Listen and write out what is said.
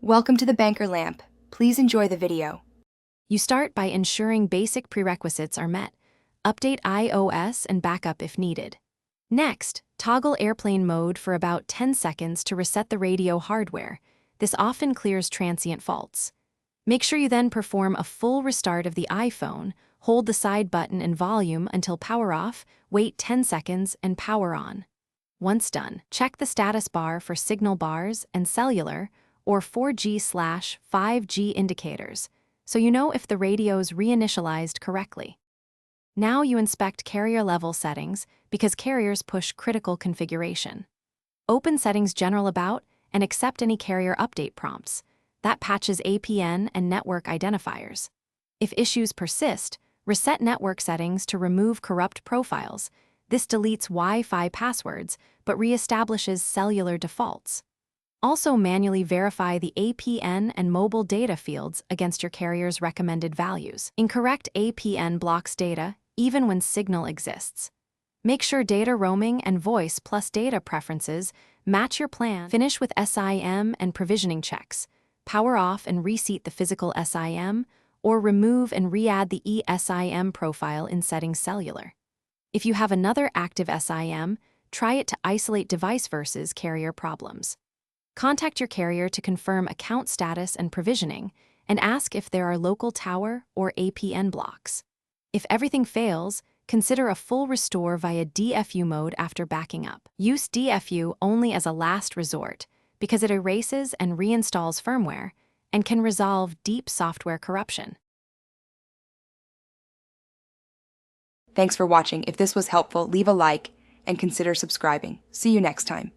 Welcome to the Banker Lamp. Please enjoy the video. You start by ensuring basic prerequisites are met. Update iOS and backup if needed. Next, toggle airplane mode for about 10 seconds to reset the radio hardware. This often clears transient faults. Make sure you then perform a full restart of the iPhone, hold the side button and volume until power off, wait 10 seconds, and power on. Once done, check the status bar for signal bars and cellular or 4G/5G indicators, so you know if the radio's reinitialized correctly. Now you inspect carrier level settings because carriers push critical configuration. Open Settings General About and accept any carrier update prompts. That patches APN and network identifiers. If issues persist, reset network settings to remove corrupt profiles. This deletes Wi-Fi passwords but reestablishes cellular defaults. Also manually verify the APN and mobile data fields against your carrier's recommended values. Incorrect APN blocks data even when signal exists. Make sure data roaming and voice plus data preferences match your plan. Finish with SIM and provisioning checks. Power off and reseat the physical SIM, or remove and re-add the eSIM profile in Settings Cellular. If you have another active SIM, try it to isolate device versus carrier problems. Contact your carrier to confirm account status and provisioning, and ask if there are local tower or APN blocks. If everything fails, consider a full restore via DFU mode after backing up. Use DFU only as a last resort because it erases and reinstalls firmware and can resolve deep software corruption. Thanks for watching. If this was helpful, leave a like and consider subscribing. See you next time.